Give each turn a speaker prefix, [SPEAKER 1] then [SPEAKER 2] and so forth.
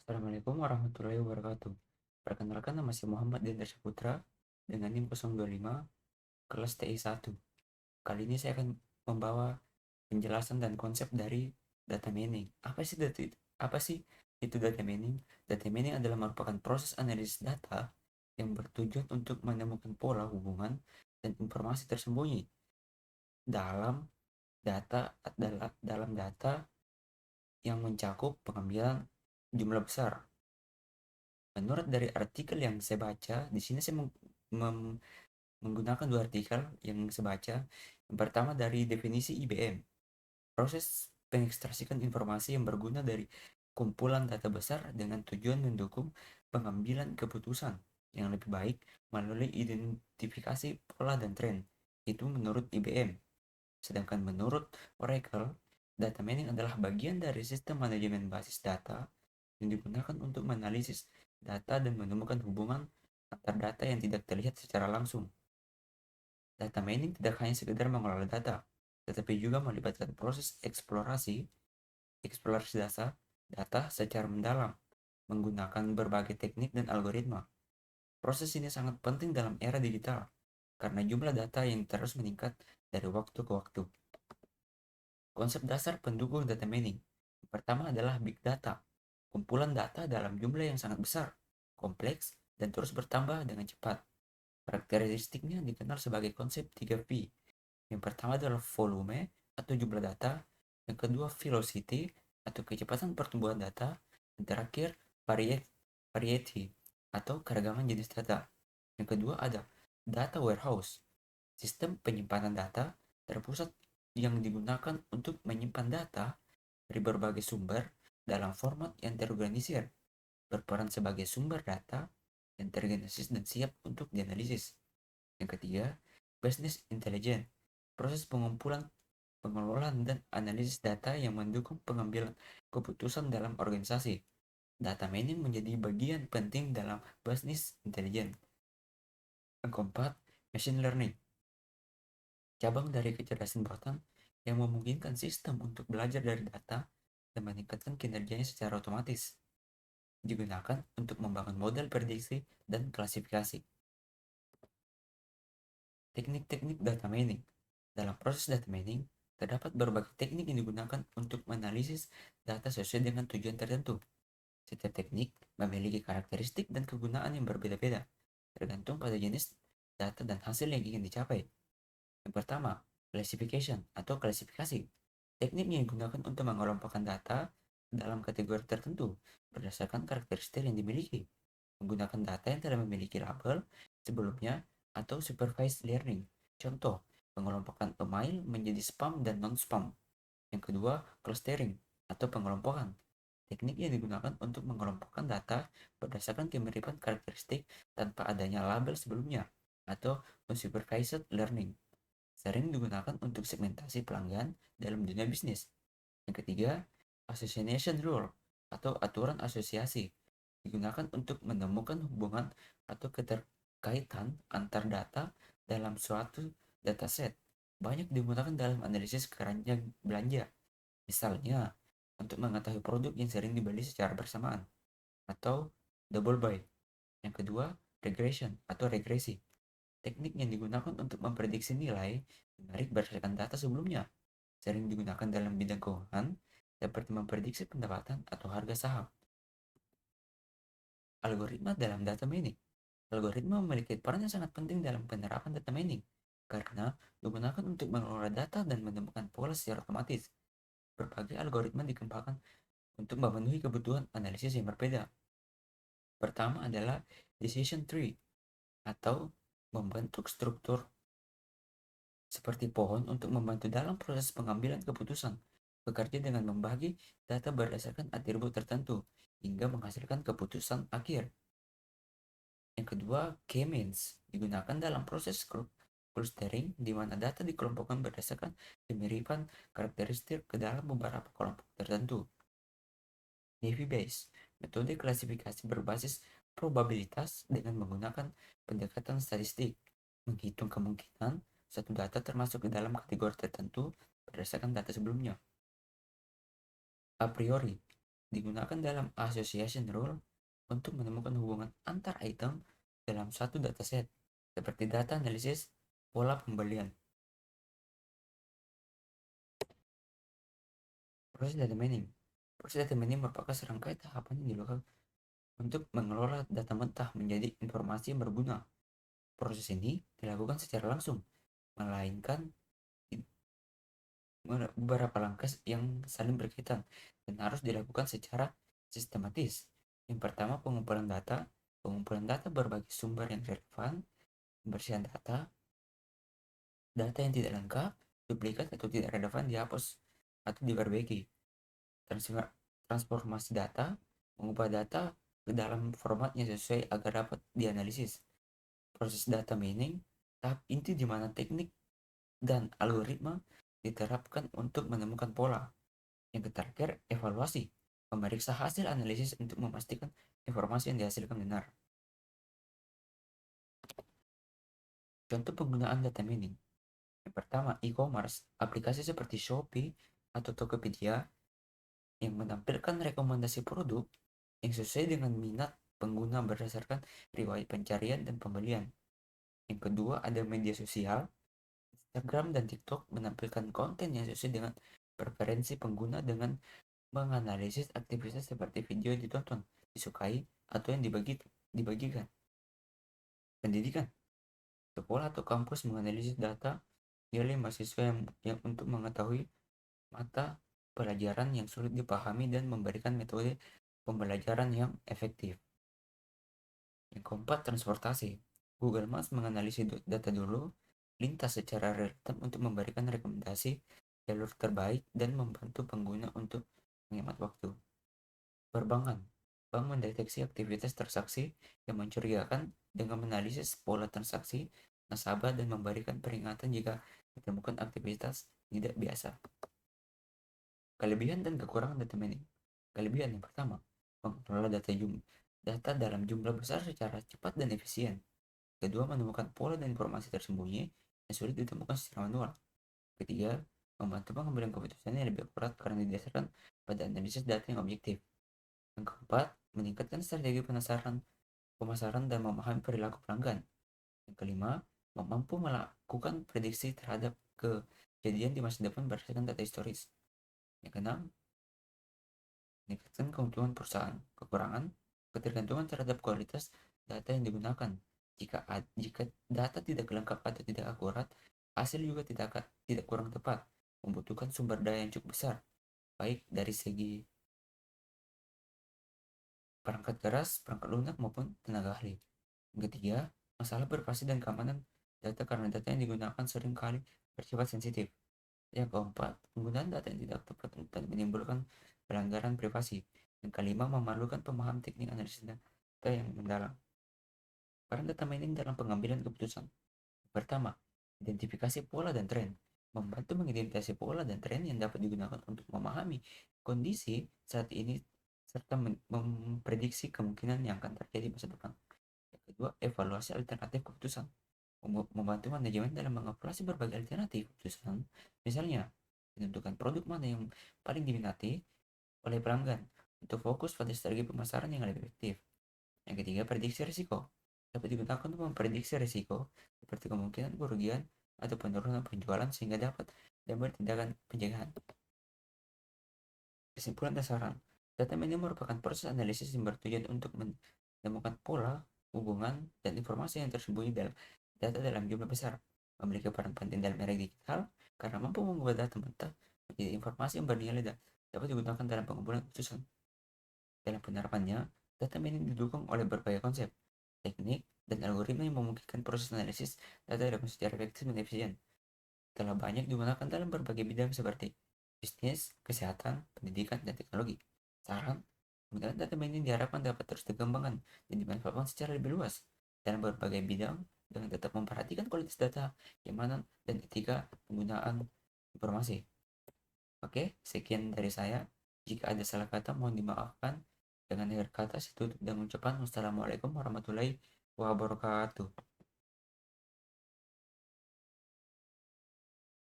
[SPEAKER 1] Assalamualaikum warahmatullahi wabarakatuh. Perkenalkan, nama saya Muhammad Dendra Saputra dengan NIM 025 kelas TI 1. Kali ini saya akan membawa penjelasan dan konsep dari data mining. Apa sih itu data mining? Data mining adalah merupakan proses analisis data yang bertujuan untuk menemukan pola hubungan dan informasi tersembunyi dalam dalam data yang mencakup pengambilan jumlah besar. Menurut dari artikel yang saya baca, di sini saya menggunakan dua artikel yang saya baca. Yang pertama dari definisi IBM, proses pengekstrasikan informasi yang berguna dari kumpulan data besar dengan tujuan mendukung pengambilan keputusan yang lebih baik melalui identifikasi pola dan tren. Itu menurut IBM. Sedangkan menurut Oracle, data mining adalah bagian dari sistem manajemen basis data yang digunakan untuk menganalisis data dan menemukan hubungan antar data yang tidak terlihat secara langsung. Data mining tidak hanya sekedar mengelola data, tetapi juga melibatkan proses eksplorasi data secara mendalam, menggunakan berbagai teknik dan algoritma. Proses ini sangat penting dalam era digital, karena jumlah data yang terus meningkat dari waktu ke waktu. Konsep dasar pendukung data mining. Pertama adalah big data, kumpulan data dalam jumlah yang sangat besar, kompleks, dan terus bertambah dengan cepat. Karakteristiknya dikenal sebagai konsep 3V. Yang pertama adalah volume atau jumlah data, yang kedua velocity atau kecepatan pertumbuhan data, dan terakhir variety atau keragaman jenis data. Yang kedua ada data warehouse, sistem penyimpanan data terpusat yang digunakan untuk menyimpan data dari berbagai sumber dalam format yang terorganisir, berperan sebagai sumber data yang terorganisir dan siap untuk dianalisis. Yang ketiga, business intelligence, proses pengumpulan, pengelolaan, dan analisis data yang mendukung pengambilan keputusan dalam organisasi. Data mining menjadi bagian penting dalam business intelligence. Yang keempat, machine learning, cabang dari kecerdasan buatan yang memungkinkan sistem untuk belajar dari data dan meningkatkan kinerjanya secara otomatis. Digunakan untuk membangun model prediksi dan klasifikasi. Teknik-teknik data mining. Dalam proses data mining, terdapat berbagai teknik yang digunakan untuk menganalisis data sesuai dengan tujuan tertentu. Setiap teknik memiliki karakteristik dan kegunaan yang berbeda-beda, tergantung pada jenis data dan hasil yang ingin dicapai. Yang pertama, classification atau klasifikasi. Teknik yang digunakan untuk mengelompokkan data dalam kategori tertentu berdasarkan karakteristik yang dimiliki, menggunakan data yang telah memiliki label sebelumnya atau supervised learning. Contoh, pengelompokan email menjadi spam dan non-spam. Yang kedua, clustering atau pengelompokan. Teknik yang digunakan untuk mengelompokkan data berdasarkan kemiripan karakteristik tanpa adanya label sebelumnya, atau unsupervised learning. Sering digunakan untuk segmentasi pelanggan dalam dunia bisnis. Yang ketiga, association rule atau aturan asosiasi digunakan untuk menemukan hubungan atau keterkaitan antar data dalam suatu dataset. Banyak digunakan dalam analisis keranjang belanja. Misalnya, untuk mengetahui produk yang sering dibeli secara bersamaan atau double buy. Yang kedua, regression atau regresi. Teknik yang digunakan untuk memprediksi nilai menarik berdasarkan data sebelumnya. Sering digunakan dalam bidang keuangan seperti memprediksi pendapatan atau harga saham. Algoritma dalam data mining. Algoritma memiliki peran yang sangat penting dalam penerapan data mining karena digunakan untuk mengelola data dan menemukan pola secara otomatis. Berbagai algoritma dikembangkan untuk memenuhi kebutuhan analisis yang berbeda. Pertama adalah decision tree atau membentuk struktur seperti pohon untuk membantu dalam proses pengambilan keputusan. Bekerja dengan membagi data berdasarkan atribut tertentu hingga menghasilkan keputusan akhir. Yang kedua, K-means digunakan dalam proses clustering di mana data dikelompokkan berdasarkan kemiripan karakteristik ke dalam beberapa kelompok tertentu. Navy Base, metode klasifikasi berbasis probabilitas dengan menggunakan pendekatan statistik, menghitung kemungkinan satu data termasuk ke dalam kategori tertentu berdasarkan data sebelumnya. A priori, digunakan dalam association rule untuk menemukan hubungan antar item dalam satu dataset, seperti data analisis pola pembelian. Proses data mining. Proses data mining merupakan serangkaian tahapan yang dilakukan untuk mengelola data mentah menjadi informasi yang berguna. Proses ini dilakukan secara langsung, melainkan beberapa langkah yang saling berkaitan dan harus dilakukan secara sistematis. Yang pertama, pengumpulan data. Pengumpulan data berbagai sumber yang relevan, pembersihan data, data yang tidak lengkap, duplikat atau tidak relevan dihapus atau diperbaiki. Transformasi data, mengubah data ke dalam formatnya sesuai agar dapat dianalisis. Proses data mining, tahap inti di mana teknik dan algoritma diterapkan untuk menemukan pola. Yang terakhir, evaluasi, memeriksa hasil analisis untuk memastikan informasi yang dihasilkan benar. Contoh penggunaan data mining. Yang pertama, e-commerce, aplikasi seperti Shopee atau Tokopedia yang menampilkan rekomendasi produk yang sesuai dengan minat pengguna berdasarkan riwayat pencarian dan pembelian. Yang kedua, ada media sosial. Instagram dan TikTok menampilkan konten yang sesuai dengan preferensi pengguna dengan menganalisis aktivitas seperti video yang ditonton, disukai, atau yang dibagikan. Pendidikan. Sekolah atau kampus menganalisis data nilai mahasiswa yang untuk mengetahui mata pelajaran yang sulit dipahami dan memberikan metode pembelajaran yang efektif. Yang keempat, transportasi. Google Maps menganalisis data dulu lintas secara real-time untuk memberikan rekomendasi jalur terbaik dan membantu pengguna untuk menghemat waktu. Perbankan. Bank mendeteksi aktivitas transaksi yang mencurigakan dengan menganalisis pola transaksi nasabah dan memberikan peringatan jika ditemukan aktivitas tidak biasa. Kelebihan dan kekurangan data mining. Kelebihan yang pertama, mengelola data dalam jumlah besar secara cepat dan efisien. Kedua, menemukan pola dan informasi tersembunyi yang sulit ditemukan secara manual. Ketiga, membantu pengambilan keputusan yang lebih akurat karena didasarkan pada analisis data yang objektif. Yang keempat, meningkatkan strategi pemasaran dan memahami perilaku pelanggan. Yang kelima, mampu melakukan prediksi terhadap kejadian di masa depan berdasarkan data historis. Yang keenam, meningkatkan keuntungan perusahaan. Kekurangan, ketergantungan terhadap kualitas data yang digunakan. Jika data tidak lengkap atau tidak akurat, hasil juga tidak kurang tepat, membutuhkan sumber daya yang cukup besar, baik dari segi perangkat keras, perangkat lunak maupun tenaga ahli. Yang ketiga, masalah privasi dan keamanan data karena data yang digunakan seringkali bersifat sensitif. Yang keempat, penggunaan data yang tidak tepat dan menimbulkan pelanggaran privasi. Yang kelima, memerlukan pemahaman teknik analisis data yang mendalam. Peran data mining dalam pengambilan keputusan. Pertama, identifikasi pola dan tren. Membantu mengidentifikasi pola dan tren yang dapat digunakan untuk memahami kondisi saat ini serta memprediksi kemungkinan yang akan terjadi masa depan. Yang kedua, evaluasi alternatif keputusan. Membantu manajemen dalam mengevaluasi berbagai alternatif keputusan. Misalnya, menentukan produk mana yang paling diminati oleh pelanggan untuk fokus pada strategi pemasaran yang lebih efektif. Yang ketiga, prediksi risiko. Dapat digunakan untuk memprediksi risiko seperti kemungkinan kerugian atau penurunan penjualan sehingga dapat tindakan pencegahan. Kesimpulan dasaran, data mining merupakan proses analisis yang bertujuan untuk menemukan pola, hubungan, dan informasi yang tersembunyi dalam data dalam jumlah besar. Memiliki peran penting dalam era digital karena mampu mengubah data mentah menjadi informasi yang bernilai dan dapat digunakan dalam pengumpulan keputusan. Dalam penerapannya, data mining didukung oleh berbagai konsep, teknik, dan algoritma yang memungkinkan proses analisis data dalam secara efektif dan efisien. Telah banyak digunakan dalam berbagai bidang seperti bisnis, kesehatan, pendidikan, dan teknologi. Saran, penggunaan data mining diharapkan dapat terus dikembangkan dan dimanfaatkan secara lebih luas dalam berbagai bidang dengan tetap memperhatikan kualitas data, keamanan, dan etika penggunaan informasi. Oke, sekian dari saya. Jika ada salah kata, mohon dimaafkan. Dengan akhir kata, saya tutup dengan ucapan wassalamualaikum warahmatullahi wabarakatuh.